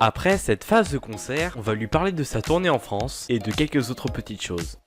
Après cette phase de concert, on va lui parler de sa tournée en France et de quelques autres petites choses.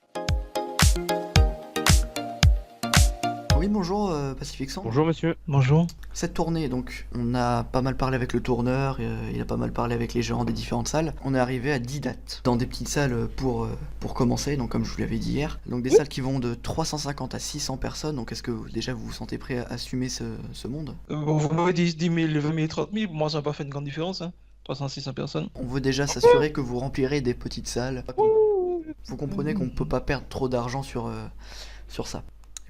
Oui, bonjour Pacific Sang. Bonjour monsieur. Bonjour. Cette tournée, donc, on a pas mal parlé avec le tourneur, il a pas mal parlé avec les gérants des différentes salles. On est arrivé à 10 dates, dans des petites salles pour commencer, donc comme je vous l'avais dit hier. Donc des salles qui vont de 350 à 600 personnes, donc est-ce que déjà vous vous sentez prêt à assumer ce monde? Bon, vous m'avez dit 10 000, 20 000, 30 000, pour moi ça n'a pas fait une grande différence, hein. 300, 600 personnes. On veut déjà s'assurer que vous remplirez des petites salles. Vous comprenez qu'on ne peut pas perdre trop d'argent sur ça.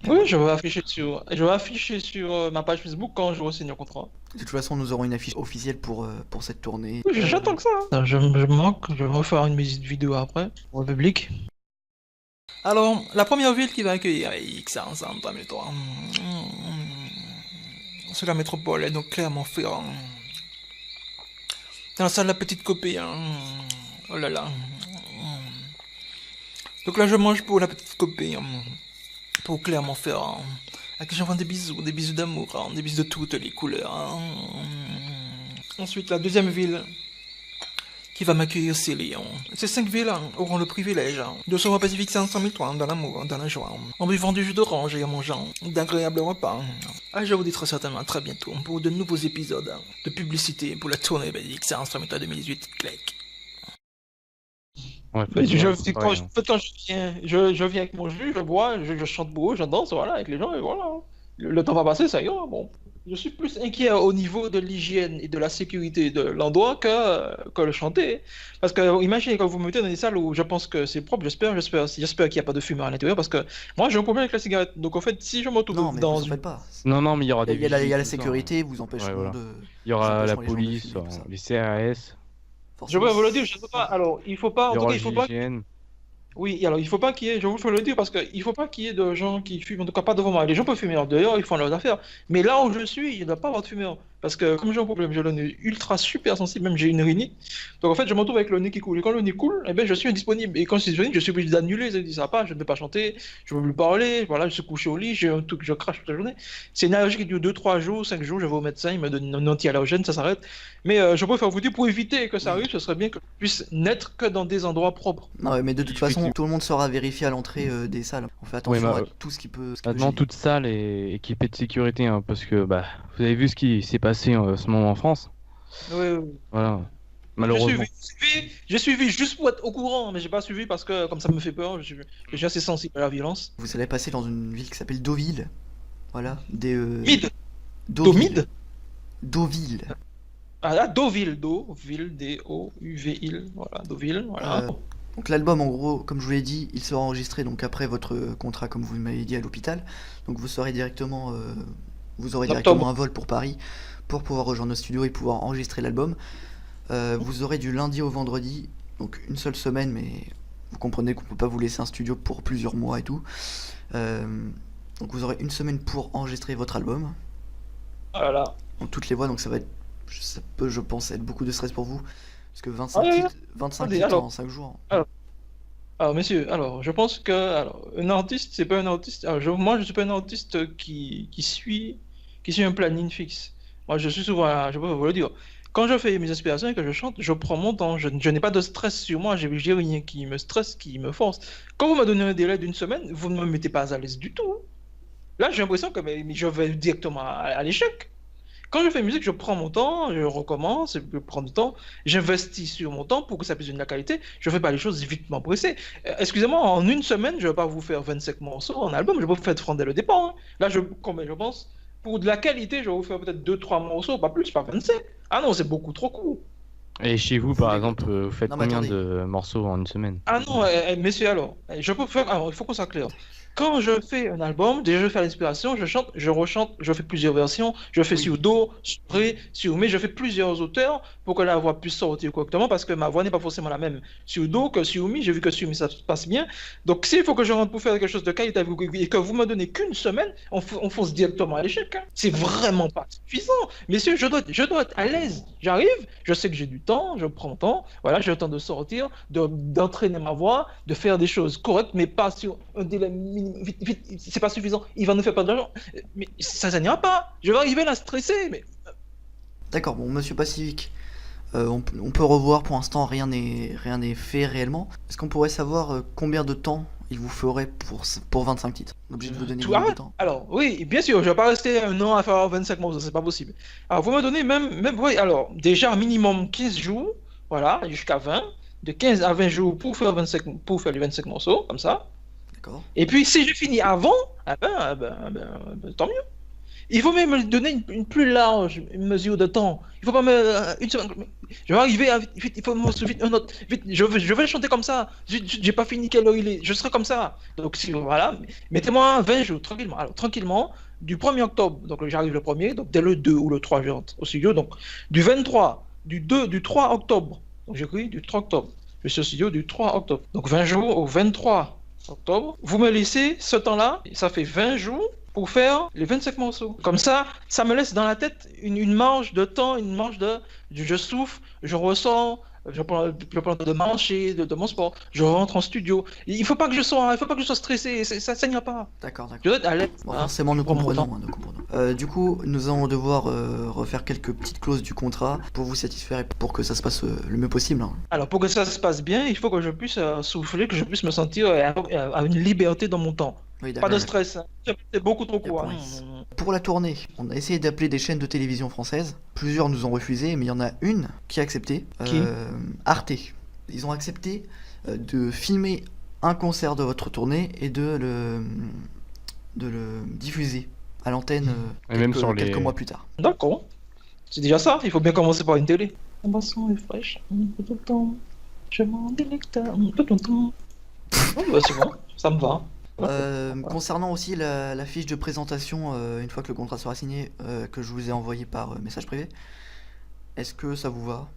Oui, je vais afficher sur ma page Facebook quand je re-signe un contrat. De toute façon, nous aurons une affiche officielle pour cette tournée. Oui, j'attends que ça. Hein. Je me manque, je vais refaire une visite vidéo après, pour le public. Alors, la première ville qui va accueillir X5 en 2003, c'est la métropole, et donc Clermont-Ferrand. Dans la salle de la petite copie, hein. Oh là là. Donc là, je mange pour la petite copie, hein. Pour Clermont-Ferrand. À qui j'envoie des bisous d'amour, hein. Des bisous de toutes les couleurs. Hein. Ensuite, la deuxième ville qui va m'accueillir, c'est Lyon. Ces 5 villes hein, auront le privilège de se voir Pacific 503 dans l'amour, dans la joie, en buvant du jus d'orange et en mangeant d'agréables repas. Ah, je vous dis très certainement à très bientôt pour de nouveaux épisodes de publicité pour la tournée Pacific 503 2018. Click. Ouais, Quand je viens avec mon jus, je bois, je chante beau, je danse, voilà, avec les gens, et voilà. Le temps va passer, ça ira, bon. Je suis plus inquiet au niveau de l'hygiène et de la sécurité de l'endroit que le chanter. Parce que, imaginez quand vous me mettez dans des salles où je pense que c'est propre, j'espère qu'il n'y a pas de fumeur à l'intérieur, parce que moi j'ai un problème avec la cigarette. Donc en fait, si je me retrouve Non, mais dans vous en une... faites pas. Non, mais il y aura des Il y a la visites, tout ça, sécurité, vous empêcheront Ouais, voilà. de... Il y aura la empêcheront les gens de police, fumer, tout ça. les CRS, Je Forcément, vais vous le dire, je ne sais pas. Alors, il faut pas, il en y tout aura cas, il faut pas. l'hygiène. Oui, alors il faut pas qu'il y ait, je vous fais le dire parce qu'il faut pas qu'il y ait de gens qui fument, en tout cas pas devant moi. Les gens peuvent fumer en dehors, ils font leurs affaires. Mais là où je suis, il ne doit pas avoir de fumeur. Parce que comme j'ai un problème, j'ai le nez ultra super sensible, même j'ai une rhinite. Donc en fait, je me retrouve avec le nez qui coule. Et quand le nez coule, eh ben, je suis indisponible. Et quand je suis disponible, je suis obligé d'annuler. Ça dit ça va pas, je ne peux pas chanter, je ne peux plus parler. Voilà, je suis couché au lit, j'ai un truc, je crache toute la journée. C'est une allergie qui dure 2, 3 jours, 5 jours. Je vais au médecin, il me donne un anti-allergène, ça s'arrête. Mais je préfère vous dire, pour éviter que ça arrive, ce serait bien que je puisse n'être que dans des endroits propres. Non, ouais, mais de toute façon, tout le monde sera vérifié à l'entrée des salles. On fait attention à tout ce qui peut... Maintenant, toute salle est équipée de sécurité, hein, parce que bah, vous avez vu ce qui s'est passé en ce moment en France. Oui, oui. Voilà. Malheureusement. J'ai suivi juste pour être au courant, mais j'ai pas suivi parce que comme ça me fait peur, je suis assez sensible à la violence. Vous allez passer dans une ville qui s'appelle Deauville. Voilà. Mid Deauville. Mid Deauville. Ah, Deauville, D-O-U-V-I-L, voilà, Deauville, voilà. Donc l'album, en gros, comme je vous l'ai dit, il sera enregistré donc après votre contrat, comme vous m'avez dit, à l'hôpital. Donc vous serez directement, vous aurez directement un vol pour Paris pour pouvoir rejoindre nos studios et pouvoir enregistrer l'album. Vous aurez du lundi au vendredi, donc une seule semaine, mais vous comprenez qu'on peut pas vous laisser un studio pour plusieurs mois et tout. Donc vous aurez une semaine pour enregistrer votre album. Voilà. Donc toutes les voix, donc ça peut, je pense, être beaucoup de stress pour vous. Parce que 25 titres en 5 jours. Alors, messieurs, alors, je pense que un artiste, c'est pas un artiste. Moi, je suis pas un artiste qui suit un planning fixe. Moi, je suis souvent, je peux vous le dire. Quand je fais mes inspirations et que je chante, je prends mon temps. Je n'ai pas de stress sur moi. J'ai rien qui me stresse, qui me force. Quand vous me donnez un délai d'une semaine, vous ne me mettez pas à l'aise du tout. Hein. Là, j'ai l'impression que je vais directement à l'échec. Quand je fais musique, je prends mon temps, je recommence, je prends du temps, j'investis sur mon temps pour que ça puisse donner de la qualité. Je ne fais pas les choses vitement pressées. Excusez-moi, en une semaine, je ne vais pas vous faire 25 morceaux en album, je vais vous faire dès le départ. Hein. Là, combien je pense, pour de la qualité, je vais vous faire peut-être 2-3 morceaux, pas plus, pas 25. Ah non, c'est beaucoup trop court. Et chez vous, par exemple, vous faites Non, mais combien attendez. de morceaux en une semaine? Ah non, messieurs, alors, je peux faire. Alors, il faut qu'on soit clair. Quand je fais un album, déjà je fais l'inspiration, je chante, je rechante, je fais plusieurs versions, je fais Oui. sur Do, sur Ré, sur Mi, je fais plusieurs auteurs pour que la voix puisse sortir correctement parce que ma voix n'est pas forcément la même sur Do que sur Mi. J'ai vu que sur Mi ça se passe bien. Donc s'il faut que je rentre pour faire quelque chose de qualité et que vous me donnez qu'une semaine, on fonce directement à l'échec. Hein. C'est vraiment pas suffisant. Messieurs, je dois être à l'aise. J'arrive, je sais que j'ai du temps, je prends le temps, voilà, j'ai le temps de sortir, d'entraîner ma voix, de faire des choses correctes, mais pas sur un délai minimum. Vite, c'est pas suffisant. Il va nous faire perdre de l'argent. Mais ça n'ira pas. Je vais arriver là stressé. Mais D'accord, bon, monsieur Pacific, On peut revoir, pour l'instant rien n'est fait réellement. Est-ce qu'on pourrait savoir combien de temps il vous ferait pour 25 titres? On est obligé de vous donner combien de temps? Alors, oui, bien sûr, je vais pas rester un an à faire 25 morceaux, c'est pas possible. Alors, vous me donnez oui, alors, déjà, minimum 15 jours, voilà, jusqu'à 20, de 15 à 20 jours pour faire les 25 morceaux, comme ça. D'accord. Et puis, si je finis avant, tant mieux. Il faut même me donner une plus large mesure de temps. Il faut pas me une semaine. Je vais arriver à vite, il faut me vite un autre. Vite, je vais chanter comme ça. J'ai pas fini quelle heure il est. Je serai comme ça. Donc si voilà, mettez-moi 20 jours tranquillement. Alors tranquillement, du 1er octobre, donc j'arrive le 1er, donc dès le 2 ou le 3 je rentre au studio. Donc du 23, du 3 octobre. Donc j'écris du 3 octobre. Je suis au studio du 3 octobre. Donc 20 jours au 23 octobre. Vous me laissez ce temps-là, ça fait 20 jours pour faire les 25 morceaux. Comme ça me laisse dans la tête une marge de temps, une marge de... Je souffle, je ressens, je prends le temps de marcher, de mon sport, je rentre en studio. Il faut pas que je sois stressé, ça saigne pas. D'accord. Je dois être à l'aise. Bon, forcément, nous comprenons. Du coup, nous allons devoir refaire quelques petites clauses du contrat pour vous satisfaire et pour que ça se passe le mieux possible. Alors, pour que ça se passe bien, il faut que je puisse souffler, que je puisse me sentir à une liberté dans mon temps. Oui, Pas de stress, hein. C'est beaucoup trop court. Pour la tournée, on a essayé d'appeler des chaînes de télévision françaises. Plusieurs nous ont refusé, mais il y en a une qui a accepté. Qui Arte. Ils ont accepté de filmer un concert de votre tournée et de le diffuser à l'antenne quelques mois plus tard. D'accord. C'est déjà ça, il faut bien commencer par une télé. La boisson est fraîche, tout le temps. Je m'en délecte tout le temps. C'est bon, ça me va. Concernant aussi la fiche de présentation, une fois que le contrat sera signé, que je vous ai envoyé par message privé, est-ce que ça vous va?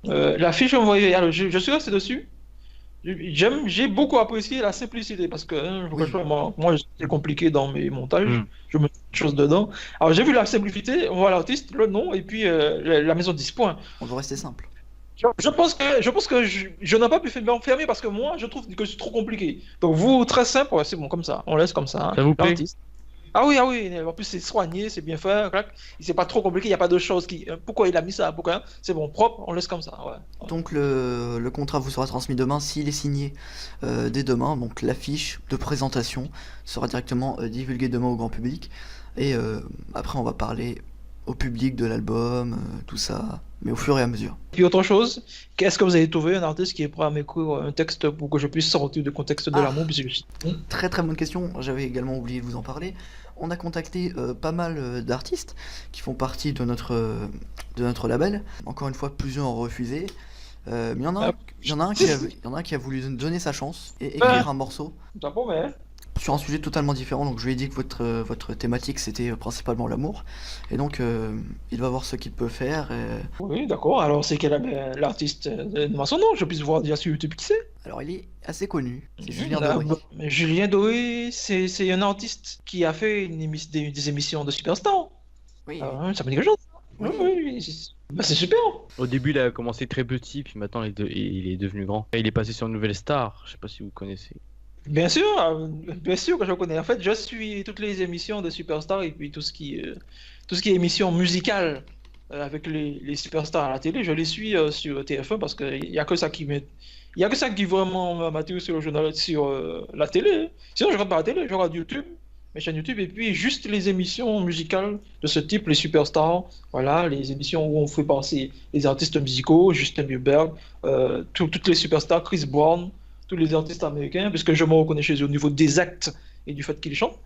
La fiche envoyée, alors je suis resté dessus. J'ai beaucoup apprécié la simplicité parce que moi c'est compliqué dans mes montages, je mets des choses dedans. Alors j'ai vu la simplicité, on voit l'artiste, le nom et puis la maison 10 points. On veut rester simple. Je pense que je n'ai pas pu fermer parce que moi je trouve que c'est trop compliqué. Donc vous, très simple, ouais, c'est bon comme ça, on laisse comme ça. Ça vous plaît? Ah oui, en plus c'est soigné, c'est bien fait, c'est pas trop compliqué, il n'y a pas de choses qui... Pourquoi il a mis ça? Pourquoi? C'est bon, propre, on laisse comme ça, ouais. Donc le contrat vous sera transmis demain, s'il est signé dès demain, donc l'affiche de présentation sera directement divulguée demain au grand public, et après on va parler au public de l'album, tout ça, mais au fur et à mesure. Puis autre chose, qu'est-ce que vous avez trouvé un artiste qui est prêt à m'écrire un texte pour que je puisse sortir du contexte de l'amour? Très très bonne question, j'avais également oublié de vous en parler. On a contacté pas mal d'artistes qui font partie de notre label. Encore une fois, plusieurs ont refusé. Mais il y en a un qui a voulu donner sa chance et écrire un morceau. Ça promet. Sur un sujet totalement différent, donc je lui ai dit que votre thématique c'était principalement l'amour, et donc il va voir ce qu'il peut faire. Oui, d'accord, alors c'est quel l'artiste de son nom, je puisse voir déjà sur YouTube qui c'est. Alors il est assez connu, c'est Julien Doré. Julien Doré, c'est un artiste qui a fait des émissions de Superstar. Oui. Ça me dit quelque chose. Oui. C'est super. Au début, il a commencé très petit, puis maintenant il est devenu grand. Et il est passé sur Nouvelle Star, je sais pas si vous connaissez. Bien sûr que je connais. En fait, je suis toutes les émissions de Superstar et puis tout ce qui est émission musicale avec les superstars à la télé, je les suis sur TF1 parce qu'il y a que ça qui vraiment m'attire sur la télé. Sinon, je regarde pas la télé, je regarde YouTube, mes chaînes YouTube, et puis juste les émissions musicales de ce type, les superstars, voilà, les émissions où on fait passer les artistes musicaux, Justin Bieber, toutes les superstars, Chris Brown, tous les artistes américains, puisque je me reconnais chez eux au niveau des actes et du fait qu'ils chantent.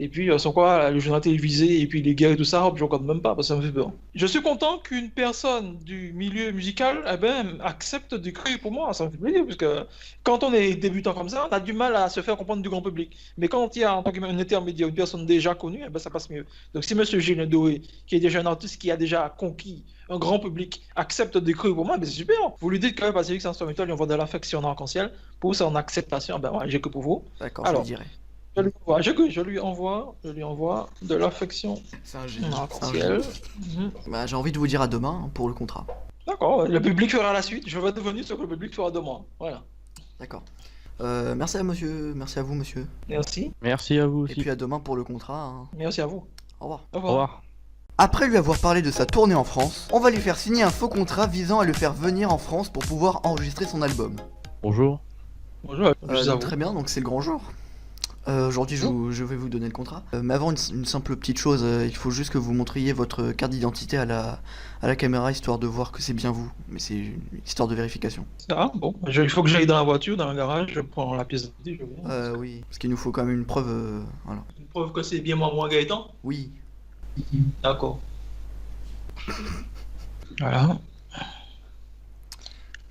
Et puis, sont quoi, les journaux télévisés et puis les guerres et tout ça, je regarde même pas parce que ça me fait peur. Je suis content qu'une personne du milieu musical accepte d'écrire pour moi, ça me fait plaisir, parce que quand on est débutant comme ça, on a du mal à se faire comprendre du grand public. Mais quand il y a en tant qu'un intermédiaire, une personne déjà connue, ça passe mieux. Donc si monsieur Julien Doré, qui est déjà un artiste qui a déjà conquis un grand public, accepte d'écrire pour moi, c'est super. Vous lui dites que Pacific Instrumental lui envoie de l'affection en arc-en-ciel, pour son acceptation, j'ai que pour vous. D'accord, je le dirai. Je lui envoie de l'affection. C'est un génie. J'ai envie de vous dire à demain pour le contrat. D'accord, le public fera la suite. Je vais devenir ce que le public fera de moi. Voilà. D'accord. Merci à vous, monsieur. Merci. Merci à vous aussi. Et puis à demain pour le contrat. Merci à vous. Au revoir. Au revoir. Après lui avoir parlé de sa tournée en France, on va lui faire signer un faux contrat visant à le faire venir en France pour pouvoir enregistrer son album. Bonjour. Bonjour, Très bien, donc c'est le grand jour. Aujourd'hui, je vais vous donner le contrat. Mais avant, une simple petite chose, il faut juste que vous montriez votre carte d'identité à la caméra, histoire de voir que c'est bien vous. Mais c'est une histoire de vérification. Ah, bon, il faut que j'aille dans la voiture, dans le garage, je prends la pièce d'identité, je viens. Oui, parce qu'il nous faut quand même une preuve, voilà. Une preuve que c'est bien moi, Gaëtan? Oui. D'accord. Voilà.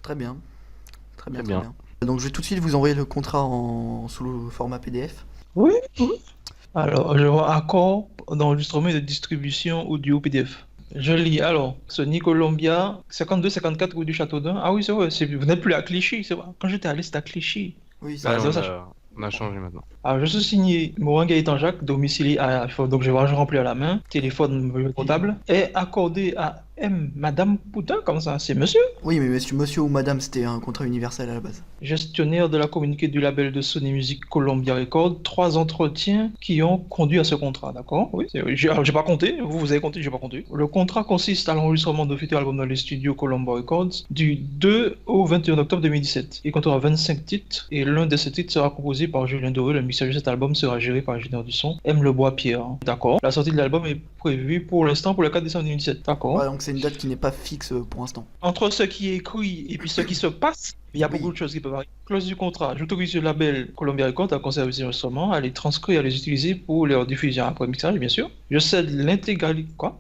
Très bien. Très bien, Très très bien. bien. Donc je vais tout de suite vous envoyer le contrat sous le format PDF. Oui, oui. Alors, je vois accord d'enregistrement et de distribution audio PDF. Je lis alors, Sony Columbia 52-54 rue du Châteaudun. Ah oui, c'est vrai, vous n'êtes plus à Clichy, c'est vrai. Quand j'étais allé, c'était à Clichy. Oui, Ah, Bah, non, ça, on a changé maintenant. Alors, je suis signé Morin Gaëtan Jacques, domicilié donc je remplir à la main, téléphone portable, est accordé à Madame Poutin, comme ça, c'est monsieur, oui, mais monsieur ou madame, c'était un contrat universel à la base. gestionnaire de la communiqué du label de Sony Music Columbia Records, 3 entretiens qui ont conduit à ce contrat, d'accord? Oui, alors, j'ai pas compté, vous avez compté, j'ai pas compté. Le contrat consiste à l'enregistrement de futurs albums dans les studios Columbia Records du 2 au 21 octobre 2017. Il comptera 25 titres et l'un de ces titres sera composé par Julien Doré. Le mixage de cet album sera géré par l'ingénieur du son, M. Lebois-Pierre. D'accord. La sortie de l'album est prévue pour l'instant pour le 4 décembre 2017. D'accord. Ouais, donc c'est une date qui n'est pas fixe pour l'instant. Entre ce qui est écrit et puis ce qui se passe, il y a beaucoup de choses qui peuvent arriver. Clause du contrat. J'autorise le label Columbia Records à conserver ces enregistrements, à les transcrire et à les utiliser pour leur diffusion après mixage, bien sûr. Je cède l'intégralité... Quoi?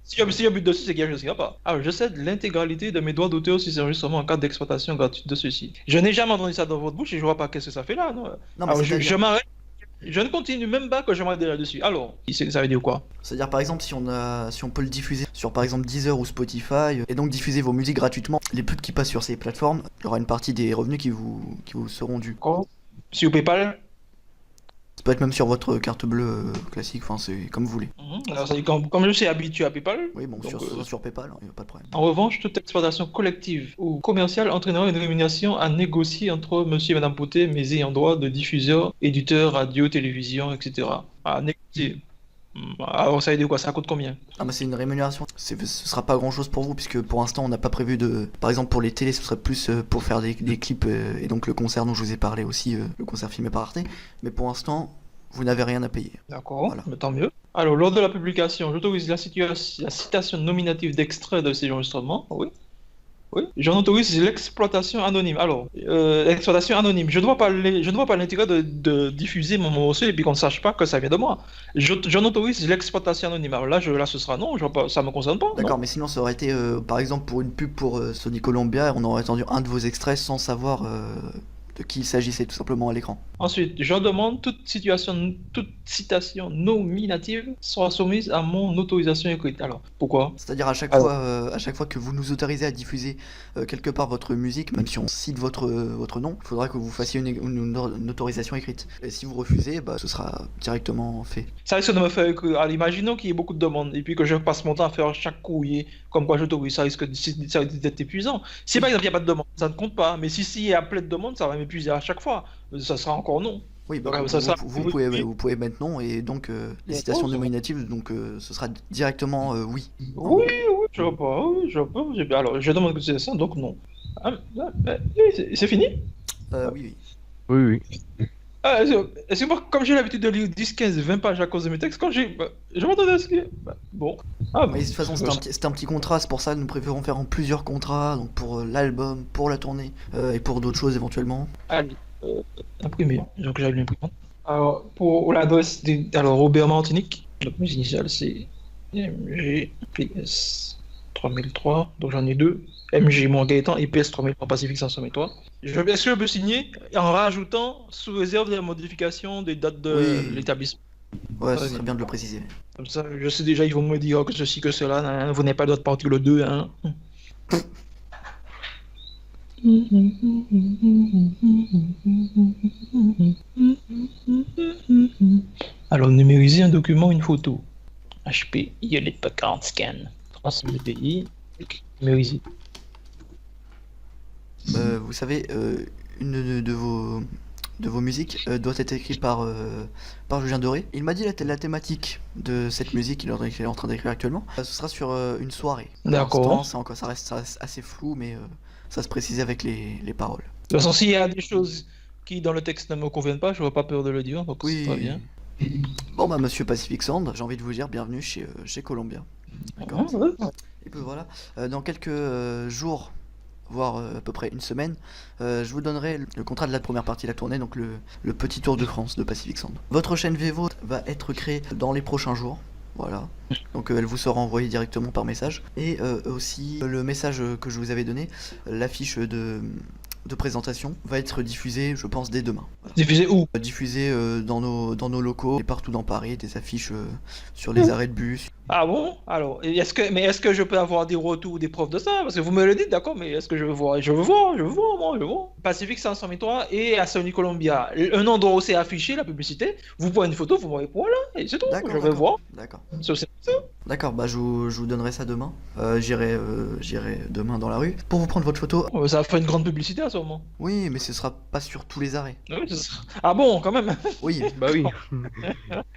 Si il y a but dessus, c'est qu'il y a quelque chose qui va pas. Alors, je cède l'intégralité de mes droits d'auteur sur ces enregistrements en cas d'exploitation gratuite de ceux-ci. Je n'ai jamais entendu ça dans votre bouche et je vois pas qu'est-ce que ça fait là, non? Non, mais Alors, c'est-à-dire- je m'arrête. Je ne continue même pas que je m'arrête là-dessus. Alors, ça veut dire quoi? C'est-à-dire par exemple si on peut le diffuser sur par exemple Deezer ou Spotify et donc diffuser vos musiques gratuitement, les pubs qui passent sur ces plateformes, il y aura une partie des revenus qui vous seront dus. Quoi? Sur PayPal? Ça peut être même sur votre carte bleue classique, enfin c'est comme vous voulez. Alors, ça dit, comme je suis habitué à PayPal. Oui, bon, Donc, sur PayPal, il n'y a pas de problème. En revanche, toute exploitation collective ou commerciale entraînera une rémunération à négocier entre monsieur et madame Poutet, mes ayants droit de diffuseurs, éditeurs, radio, télévision, etc. À négocier. Alors, ça veut dire quoi? Ça coûte combien? Ah, mais c'est une rémunération. Ce sera pas grand chose pour vous, puisque pour l'instant on n'a pas prévu de. Par exemple pour les télés, ce serait plus pour faire des clips et donc le concert dont je vous ai parlé aussi, le concert filmé par Arte. Mais pour l'instant, vous n'avez rien à payer. D'accord, Voilà. mais tant mieux. Alors, lors de la publication, j'autorise la citation nominative d'extrait de ces enregistrements. Oui. Oui. J'en autorise l'exploitation anonyme. Alors, l'exploitation anonyme. Je ne vois pas l'intérêt de diffuser mon morceau et puis qu'on ne sache pas que ça vient de moi. J'en autorise l'exploitation anonyme. Alors là, ce sera non, ça me concerne pas. D'accord, non. mais sinon ça aurait été par exemple pour une pub pour Sony Columbia, on aurait entendu un de vos extraits sans savoir de qui il s'agissait tout simplement à l'écran. Ensuite, je demande toute citation nominative soit soumise à mon autorisation écrite. Alors, pourquoi? C'est-à-dire à chaque fois que vous nous autorisez à diffuser quelque part votre musique, même si on cite votre nom, il faudra que vous fassiez une autorisation écrite. Et si vous refusez, bah, ce sera directement fait. Ça risque de me faire écrire. Alors, imaginons qu'il y ait beaucoup de demandes et puis que je passe mon temps à faire chaque courrier comme quoi j'autorise. Ça risque d'être épuisant. Si par exemple il n'y a pas de demande, ça ne compte pas. Mais si il y a plein de demandes, ça va m'épuiser à chaque fois. Ça sera encore non. Oui, bah, Donc, vous pouvez mettre non et donc les citations nominatives, donc ce sera directement oui. Oui, je vois pas. Oui, je vois pas. Alors, je demande que c'est ça, donc non. C'est fini? Oui. Oui. Est-ce que moi, comme j'ai l'habitude de lire 10, 15, 20 pages à cause de mes textes, quand je m'entendais à ce que... bon. Mais de toute façon, c'est un petit contrat, c'est pour ça que nous préférons faire en plusieurs contrats, donc pour l'album, pour la tournée, et pour d'autres choses éventuellement. Allez, imprimé, donc j'avais l'imprimante. Alors, pour l'adresse, alors Robert Martinique, donc mes initiales c'est MGPS 3003, donc j'en ai deux. MG mon Gaëtan et PS 3003 Pacifique 503. Est-ce que je peux signer en rajoutant sous réserve des modifications des dates de l'établissement? Ouais, ce serait bien de le préciser. Comme ça, je sais déjà, ils vont me dire que ceci, que cela, hein, vous n'avez pas d'autre partie le 2, hein. Alors, numériser un document, une photo. HP, Hewlett Packard Scan. Transmettre DI, numériser. Vous savez, une de vos de vos musiques doit être écrit par Julien Doré. Il m'a dit la thématique de cette musique qu'il est en train d'écrire actuellement. Ce sera sur une soirée. Pour D'accord. l'instant, ça reste assez flou, mais ça se précise avec les paroles. De toute façon, s'il y a des choses qui dans le texte ne me conviennent pas, je n'aurai pas peur de le dire, donc c'est très bien. Bon bah monsieur Pacific Sound, j'ai envie de vous dire bienvenue chez Columbia. D'accord. Ouais. Et puis voilà, dans quelques jours, voire à peu près une semaine, je vous donnerai le contrat de la première partie de la tournée, donc le petit tour de France de Pacific Sound. Votre chaîne Vevo va être créée dans les prochains jours. Voilà, donc elle vous sera envoyée directement par message. Et aussi le message que je vous avais donné, l'affiche de présentation va être diffusée, je pense, dès demain. Voilà. Diffusé où? Diffusée dans nos locaux et partout dans Paris, des affiches sur les arrêts de bus. Ah bon? Alors, est-ce que je peux avoir des retours, des preuves de ça? Parce que vous me le dites, d'accord, mais est-ce que je veux voir? Je veux voir. Pacific 503 et à Sony Columbia. Un endroit où c'est affiché, la publicité. Vous prenez une photo, vous m'envoyez pour là, et c'est tout. Je vais voir. D'accord. C'est ça. D'accord, bah je vous donnerai ça demain. J'irai demain dans la rue pour vous prendre votre photo. Ça va faire une grande publicité à ce moment. Oui, mais ce sera pas sur tous les arrêts. Oui, c'est ça. Ah bon, quand même. Oui, Bah oui.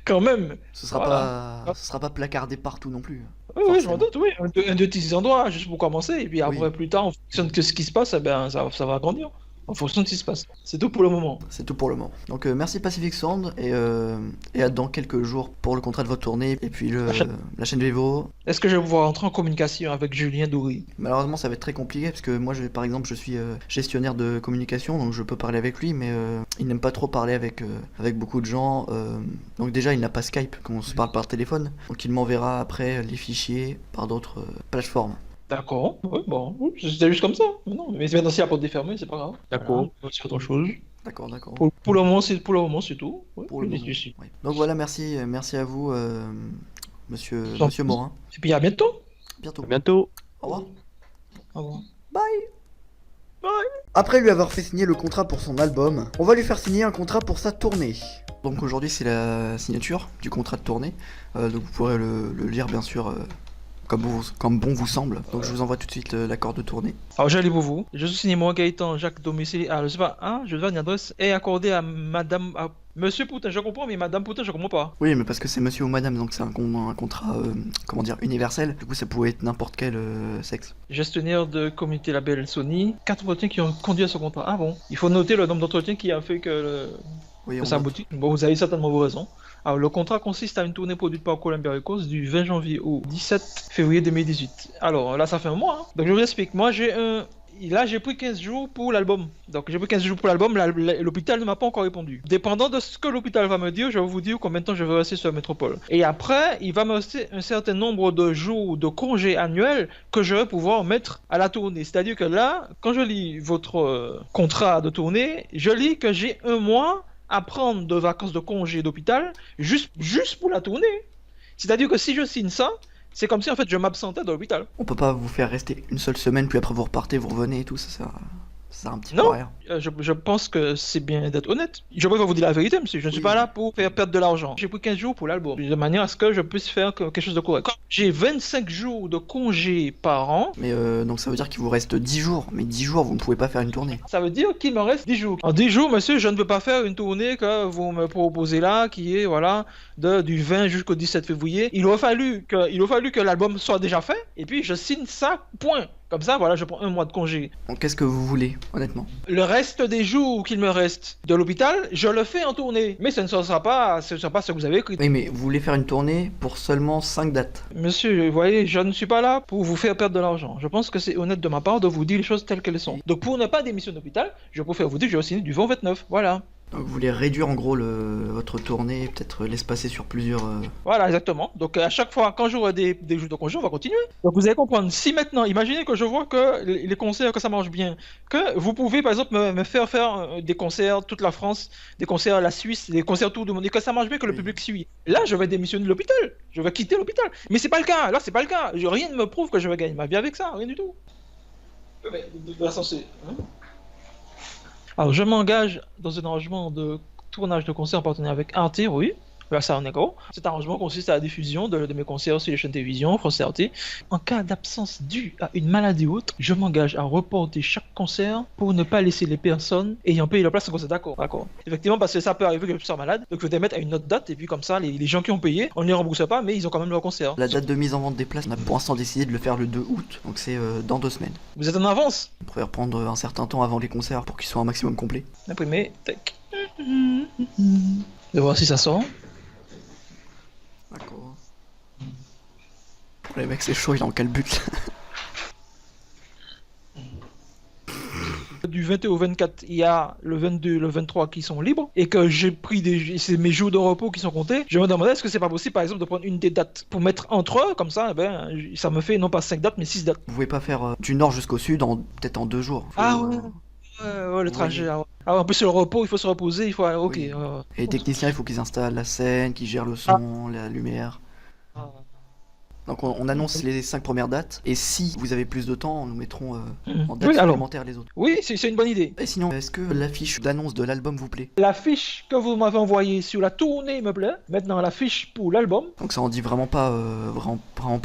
Quand même. ce sera Voilà. ce sera pas placardé partout non plus. Oui, je m'en Forcément. doute, oui. Un de petits endroits, juste pour commencer, et puis après, Oui. plus tard, en fonction de ce qui se passe, eh ben, ça va grandir. En fonction de ce qui se passe. C'est tout pour le moment. C'est tout pour le moment. Donc merci Pacific Sound et à dans quelques jours pour le contrat de votre tournée et puis la chaîne Vevo. Est-ce que je vais pouvoir entrer en communication avec Julien Doury? Malheureusement ça va être très compliqué parce que moi par exemple je suis gestionnaire de communication donc je peux parler avec lui mais il n'aime pas trop parler avec beaucoup de gens donc déjà il n'a pas Skype qu'on se parle par téléphone donc il m'enverra après les fichiers par d'autres plateformes. D'accord, oui, bon, oui, c'était juste comme ça. Mais non, mais maintenant, si la porte est fermée, c'est pas grave. D'accord. Voilà, c'est autre chose. D'accord. Pour le moment, c'est tout. Oui, Pour le oui, moment. ici. Oui. Donc voilà merci à vous monsieur Morin. Et puis à bientôt. Bientôt. À bientôt. Au revoir. Au revoir. Après lui avoir fait signer le contrat pour son album, on va lui faire signer un contrat pour sa tournée. Donc aujourd'hui c'est la signature du contrat de tournée, donc vous pourrez le lire bien sûr comme bon vous semble. Donc je vous envoie tout de suite l'accord de tournée. Alors, j'ai pour vous. Je suis signé moi Gaëtan Jacques domicile. Ah, je sais pas, hein, je dois une adresse est accordée à Madame. À Monsieur Poutin, je comprends, mais Madame Poutin, je comprends pas. Oui mais parce que c'est monsieur ou madame donc c'est un contrat comment dire universel, du coup ça pouvait être n'importe quel sexe. Gestionnaire de communauté label Sony. 4 entretiens qui ont conduit à ce contrat. Ah bon. Il faut noter le nombre d'entretiens qui a fait que Oui, ça aboutit. Bon, vous avez certainement vos raisons. Alors, le contrat consiste à une tournée produite par Columbia Records du 20 janvier au 17 février 2018. Alors, là, ça fait un mois. Hein. Donc, je vous explique. Moi, j'ai pris 15 jours pour l'album. Donc, j'ai pris 15 jours pour l'album. L'hôpital ne m'a pas encore répondu. Dépendant de ce que l'hôpital va me dire, je vais vous dire combien de temps je vais rester sur la métropole. Et après, il va me rester un certain nombre de jours de congés annuels que je vais pouvoir mettre à la tournée. C'est-à-dire que là, quand je lis votre contrat de tournée, je lis que j'ai un mois à prendre de vacances de congé d'hôpital juste pour la tournée. C'est-à-dire que si je signe ça, c'est comme si en fait je m'absentais de l'hôpital. On peut pas vous faire rester une seule semaine puis après vous repartez, vous revenez et tout, ça sert un petit peu Non. à rien. Je pense que c'est bien d'être honnête. Je préfère vous dire la vérité, monsieur. Je ne suis pas là pour faire perdre de l'argent. J'ai pris 15 jours pour l'album, de manière à ce que je puisse faire quelque chose de correct. Quand j'ai 25 jours de congé par an, Mais donc ça veut dire qu'il vous reste 10 jours, mais 10 jours vous ne pouvez pas faire une tournée. ça veut dire qu'il me reste 10 jours. En 10 jours, monsieur, je ne peux pas faire une tournée que vous me proposez là, qui est, voilà, du 20 jusqu'au 17 février. Il aurait fallu que l'album soit déjà fait, et puis je signe ça, point. Comme ça, voilà, je prends un mois de congé. Donc qu'est-ce que vous voulez, honnêtement? Le reste des jours qu'il me reste de l'hôpital, je le fais en tournée. Mais ce ne sera pas ce que vous avez écrit. Oui, mais vous voulez faire une tournée pour seulement 5 dates. Monsieur, vous voyez, je ne suis pas là pour vous faire perdre de l'argent. Je pense que c'est honnête de ma part de vous dire les choses telles qu'elles sont. Donc pour ne pas démissionner d'hôpital, je préfère vous dire que je vais signer du 20 au 29. Voilà. Donc vous voulez réduire en gros votre tournée, peut-être l'espacer sur plusieurs... Voilà, exactement. Donc à chaque fois, quand j'aurai des jours de congé, on va continuer. Donc vous allez comprendre. Si maintenant, imaginez que je vois que les concerts, que ça marche bien, que vous pouvez par exemple me faire des concerts toute la France, des concerts à la Suisse, des concerts tout le monde, et que ça marche bien, que le Oui. public suit. Là, je vais démissionner de l'hôpital. Je vais quitter l'hôpital. Mais c'est pas le cas. Là, c'est pas le cas. Rien ne me prouve que je vais gagner ma vie avec ça. Rien du tout. Mais, de toute façon, c'est... hein. Alors, je m'engage dans un arrangement de tournage de concert en partenariat avec Arte, oui. Versailles Negro. Cet arrangement consiste à la diffusion de mes concerts sur les chaînes de télévision, France RT. En cas d'absence due à une maladie ou autre, je m'engage à reporter chaque concert pour ne pas laisser les personnes ayant payé leur place en concert. D'accord. Effectivement, parce que ça peut arriver que je sois malade, donc il faut mettre à une autre date, et puis comme ça, les gens qui ont payé, on ne les rembourse pas, mais ils ont quand même leur concert. La date de mise en vente des places, on a pour l'instant décidé de le faire le 2 août, donc c'est dans 2 semaines. Vous êtes en avance? On pourrait reprendre un certain temps avant les concerts pour qu'ils soient un maximum complet. Imprimé, tac. De voir si ça sort. D'accord. Les mecs, c'est chaud, il est en quel but? Du 21 au 24, il y a le 22, le 23 qui sont libres, et que j'ai pris c'est mes jours de repos qui sont comptés. Je me demandais est-ce que c'est pas possible, par exemple, de prendre une des dates pour mettre entre eux, comme ça, ça me fait non pas 5 dates, mais 6 dates. Vous pouvez pas faire du nord jusqu'au sud peut-être en 2 jours. Ah ouais. Ouais, le trajet. Oui. En plus, le repos, il faut se reposer, il faut. Ok. Oui. Et les techniciens, il faut qu'ils installent la scène, qu'ils gèrent le son, la lumière. Donc on annonce les 5 premières dates, et si vous avez plus de temps, nous mettrons en date supplémentaire les autres. Oui, c'est une bonne idée. Et sinon, est-ce que l'affiche d'annonce de l'album vous plaît? La fiche que vous m'avez envoyée sur la tournée me plaît. Maintenant, la fiche pour l'album. Donc ça en dit vraiment pas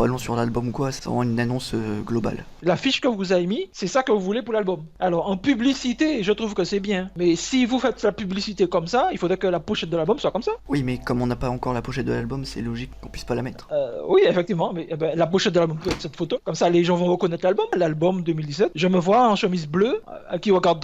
long sur l'album ou quoi, c'est vraiment une annonce globale. La fiche que vous avez mis, c'est ça que vous voulez pour l'album. Alors, en publicité, je trouve que c'est bien. Mais si vous faites la publicité comme ça, il faudrait que la pochette de l'album soit comme ça. Oui, mais comme on n'a pas encore la pochette de l'album, c'est logique qu'on puisse pas la mettre. Oui, effectivement. Mais la pochette de l'album peut être cette photo. Comme ça, les gens vont reconnaître l'album 2017. Je me vois en chemise bleue, qui regarde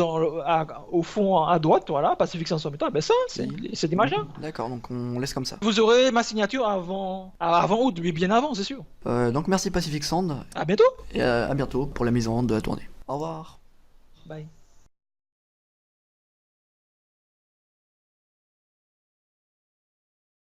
au fond à droite, voilà, Pacific 500 métal. Ben ça, c'est l'image là. D'accord, donc on laisse comme ça. Vous aurez ma signature avant août, mais bien avant, c'est sûr. Donc merci Pacific Sound, À bientôt. et à bientôt pour la mise en vente de la tournée. Au revoir. Bye.